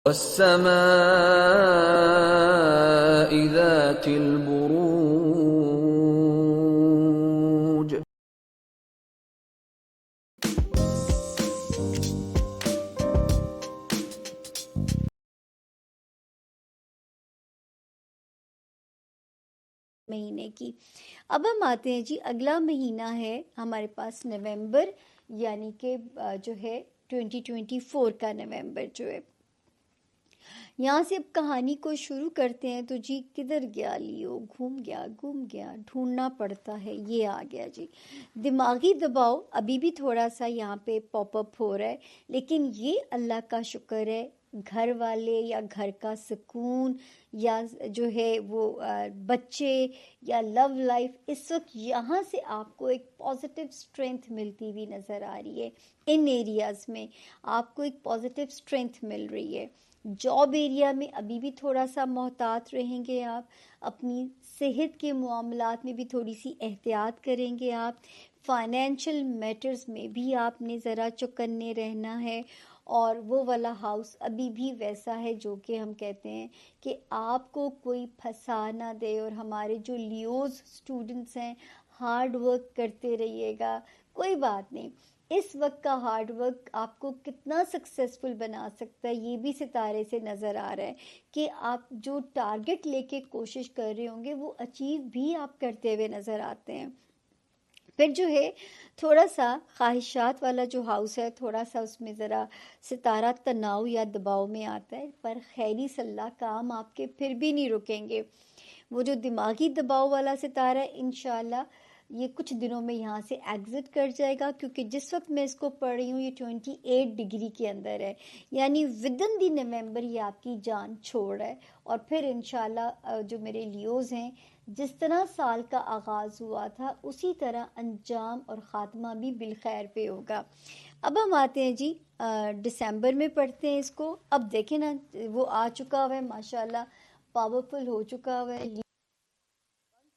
والسماء ذات البروج. مہینے کی۔ اب ہم آتے ہیں جی، اگلا مہینہ ہے ہمارے پاس نومبر، یعنی کہ جو ہے 2024 کا نومبر جو ہے۔ یہاں سے اب کہانی کو شروع کرتے ہیں۔ تو جی کدھر گیا لیو، گھوم گیا ڈھونڈنا پڑتا ہے، یہ آ گیا جی۔ دماغی دباؤ ابھی بھی تھوڑا سا یہاں پہ پاپ اپ ہو رہا ہے، لیکن یہ اللہ کا شکر ہے، گھر والے یا گھر کا سکون یا جو ہے وہ بچے یا لو لائف، اس وقت یہاں سے آپ کو ایک پازیٹیو اسٹرینتھ ملتی ہوئی نظر آ رہی ہے۔ ان ایریاز میں آپ کو ایک پازیٹیو اسٹرینتھ مل رہی ہے۔ جاب ایریا میں ابھی بھی تھوڑا سا محتاط رہیں گے آپ، اپنی صحت کے معاملات میں بھی تھوڑی سی احتیاط کریں گے آپ، فائنینشیل میٹرز میں بھی آپ نے ذرا چوکنے رہنا ہے، اور وہ والا ہاؤس ابھی بھی ویسا ہے جو کہ ہم کہتے ہیں کہ آپ کو کوئی پھنسا نہ دے۔ اور ہمارے جو لیوز اسٹوڈنٹس ہیں، ہارڈ ورک کرتے رہیے گا، کوئی بات نہیں، اس وقت کا ہارڈ ورک آپ کو کتنا سکسیسفل بنا سکتا ہے یہ بھی ستارے سے نظر آ رہا ہے کہ آپ جو ٹارگٹ لے کے کوشش کر رہے ہوں گے وہ اچیو بھی آپ کرتے ہوئے نظر آتے ہیں۔ پھر جو ہے تھوڑا سا خواہشات والا جو ہاؤس ہے، تھوڑا سا اس میں ذرا ستارہ تناؤ یا دباؤ میں آتا ہے، پر خیری صلاح کام آپ کے پھر بھی نہیں رکیں گے۔ وہ جو دماغی دباؤ والا ستارہ ہے، انشاءاللہ یہ کچھ دنوں میں یہاں سے ایگزٹ کر جائے گا، کیونکہ جس وقت میں اس کو پڑھ رہی ہوں یہ 28 ڈگری کے اندر ہے، یعنی ودن دی نومبر یہ آپ کی جان چھوڑ ہے۔ اور پھر انشاءاللہ جو میرے لیوز ہیں، جس طرح سال کا آغاز ہوا تھا اسی طرح انجام اور خاتمہ بھی بالخیر پہ ہوگا۔ اب ہم آتے ہیں جی دسمبر میں پڑھتے ہیں اس کو۔ اب دیکھیں نا، وہ آ چکا ہوا ہے ماشاءاللہ، پاورفل ہو چکا ہوا ہے،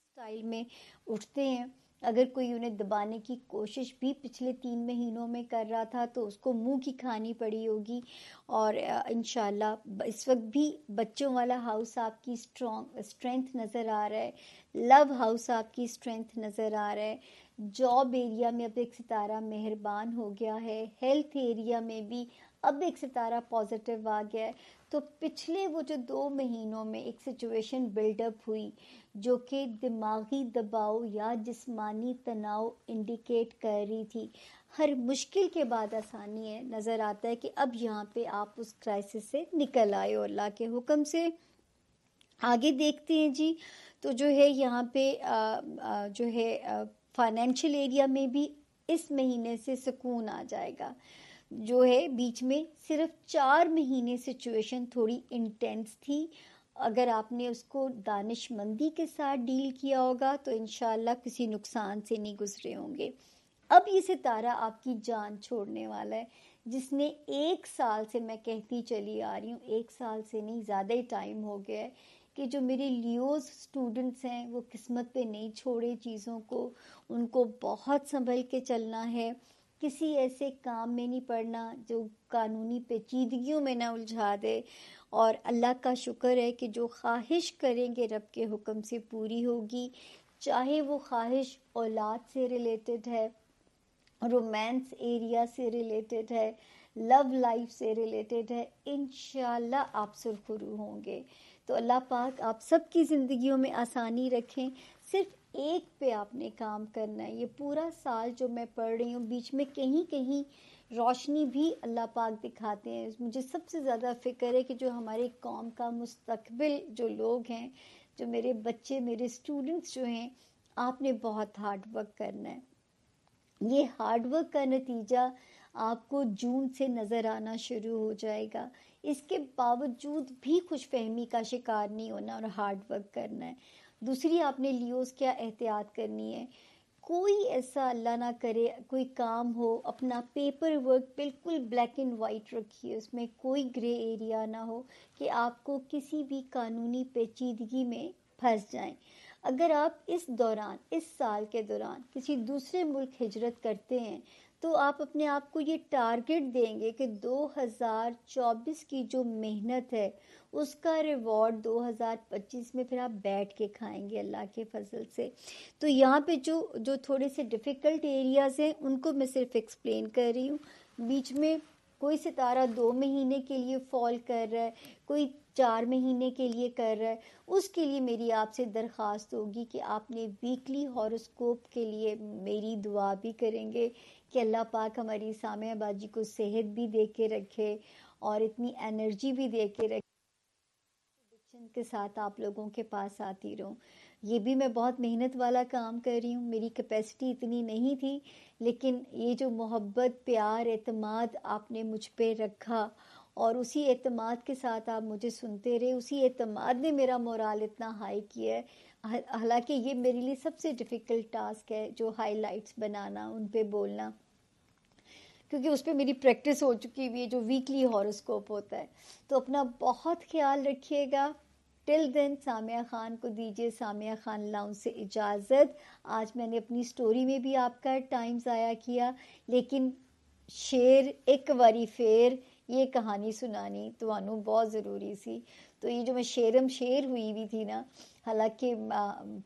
سٹائل میں اٹھتے ہیں۔ اگر کوئی انہیں دبانے کی کوشش بھی پچھلے 3 مہینوں میں کر رہا تھا تو اس کو منہ کی کھانی پڑی ہوگی، اور انشاءاللہ اس وقت بھی بچوں والا ہاؤس آپ کی اسٹرینتھ نظر آ رہا ہے، لو ہاؤس آپ کی اسٹرینتھ نظر آ رہا ہے، جاب ایریا میں اب ایک ستارہ مہربان ہو گیا ہے، ہیلتھ ایریا میں بھی اب ایک ستارہ پازیٹیو آ گیا ہے۔ تو پچھلے وہ جو 2 مہینوں میں ایک سچویشن بلڈ اپ ہوئی جو کہ دماغی دباؤ یا جسمانی تناؤ انڈیکیٹ کر رہی تھی، ہر مشکل کے بعد آسانی ہے، نظر آتا ہے کہ اب یہاں پہ آپ اس کرائسس سے نکل آئے ہو اللہ کے حکم سے۔ آگے دیکھتے ہیں جی، تو جو ہے یہاں پہ جو ہے فائنینشیل ایریا میں بھی اس مہینے سے سکون آ جائے گا۔ جو ہے بیچ میں صرف 4 مہینے سچویشن تھوڑی انٹینس تھی، اگر آپ نے اس کو دانش مندی کے ساتھ ڈیل کیا ہوگا تو انشاءاللہ کسی نقصان سے نہیں گزرے ہوں گے۔ اب یہ ستارہ آپ کی جان چھوڑنے والا ہے، جس نے 1 سال سے، میں کہتی چلی آ رہی ہوں، 1 سال سے نہیں، زیادہ ہی ٹائم ہو گیا ہے کہ جو میرے لیوز اسٹوڈنٹس ہیں وہ قسمت پہ نہیں چھوڑے چیزوں کو، ان کو بہت سنبھل کے چلنا ہے، کسی ایسے کام میں نہیں پڑنا جو قانونی پیچیدگیوں میں نہ الجھا دے، اور اللہ کا شکر ہے کہ جو خواہش کریں گے رب کے حکم سے پوری ہوگی، چاہے وہ خواہش اولاد سے ریلیٹڈ ہے، رومانس ایریا سے ریلیٹڈ ہے، لو لائف سے ریلیٹڈ ہے، انشاءاللہ آپ سرخرو ہوں گے۔ تو اللہ پاک آپ سب کی زندگیوں میں آسانی رکھیں۔ صرف ایک پہ آپ نے کام کرنا ہے۔ یہ پورا سال جو میں پڑھ رہی ہوں، بیچ میں کہیں کہیں روشنی بھی اللہ پاک دکھاتے ہیں۔ مجھے سب سے زیادہ فکر ہے کہ جو ہمارے قوم کا مستقبل جو لوگ ہیں، جو میرے بچے، میرے اسٹوڈنٹس جو ہیں، آپ نے بہت ہارڈ ورک کرنا ہے۔ یہ ہارڈ ورک کا نتیجہ آپ کو جون سے نظر آنا شروع ہو جائے گا۔ اس کے باوجود بھی خوش فہمی کا شکار نہیں ہونا اور ہارڈ ورک کرنا ہے۔ دوسری آپ نے لیوز کیا احتیاط کرنی ہے، کوئی ایسا اللہ نہ کرے کوئی کام ہو، اپنا پیپر ورک بالکل بلیک اینڈ وائٹ رکھیے، اس میں کوئی گرے ایریا نہ ہو کہ آپ کو کسی بھی قانونی پیچیدگی میں پھنس جائیں۔ اگر آپ اس دوران، اس سال کے دوران کسی دوسرے ملک ہجرت کرتے ہیں تو آپ اپنے آپ کو یہ ٹارگٹ دیں گے کہ 2024 کی جو محنت ہے اس کا ریوارڈ 2025 میں پھر آپ بیٹھ کے کھائیں گے اللہ کے فضل سے. تو یہاں پہ جو تھوڑے سے ڈیفیکلٹ ایریاز ہیں ان کو میں صرف ایکسپلین کر رہی ہوں. بیچ میں کوئی ستارہ 2 مہینے کے لیے فال کر رہا ہے, کوئی 4 مہینے کے لیے کر رہا ہے, اس کے لیے میری آپ سے درخواست ہوگی کہ آپ نے ویکلی ہاروسکوپ کے لیے میری دعا بھی کریں گے کہ اللہ پاک ہماری سامعہ باجی کو صحت بھی دے کے رکھے اور اتنی انرجی بھی دے کے رکھے کے ساتھ آپ لوگوں کے پاس آتی رہوں. یہ بھی میں بہت محنت والا کام کر رہی ہوں, میری کیپیسٹی اتنی نہیں تھی, لیکن یہ جو محبت, پیار, اعتماد آپ نے مجھ پہ رکھا اور اسی اعتماد کے ساتھ آپ مجھے سنتے رہے, اسی اعتماد نے میرا مورال اتنا ہائی کیا ہے. حالانکہ یہ میرے لیے سب سے ڈیفیکلٹ ٹاسک ہے, جو ہائی لائٹس بنانا, ان پہ بولنا, کیونکہ اس پہ میری پریکٹس ہو چکی ہوئی ہے جو ویکلی ہاروسکوپ ہوتا ہے. تو اپنا بہت خیال رکھیے گا. ٹل دین سامیہ خان کو دیجیے سامیہ خان لاؤنج سے اجازت. آج میں نے اپنی سٹوری میں بھی آپ کا ٹائم ضائع کیا, لیکن شیر ایک واری پھر یہ کہانی سنانی تو بہت ضروری سی. تو یہ جو میں شیرم شیر ہوئی تھی نا, حالانکہ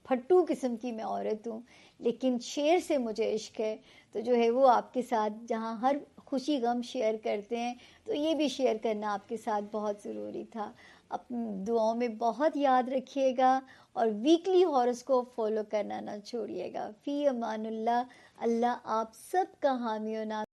پھٹو قسم کی میں عورت ہوں, لیکن شیر سے مجھے عشق ہے. تو جو ہے وہ آپ کے ساتھ جہاں ہر خوشی غم شیئر کرتے ہیں, تو یہ بھی شیئر کرنا آپ کے ساتھ بہت ضروری تھا. اپنی دعاؤں میں بہت یاد رکھیے گا اور ویکلی ہاروسکوپ فالو کرنا نہ چھوڑیے گا. فی امان اللہ. اللہ آپ سب کا حامی و ناصر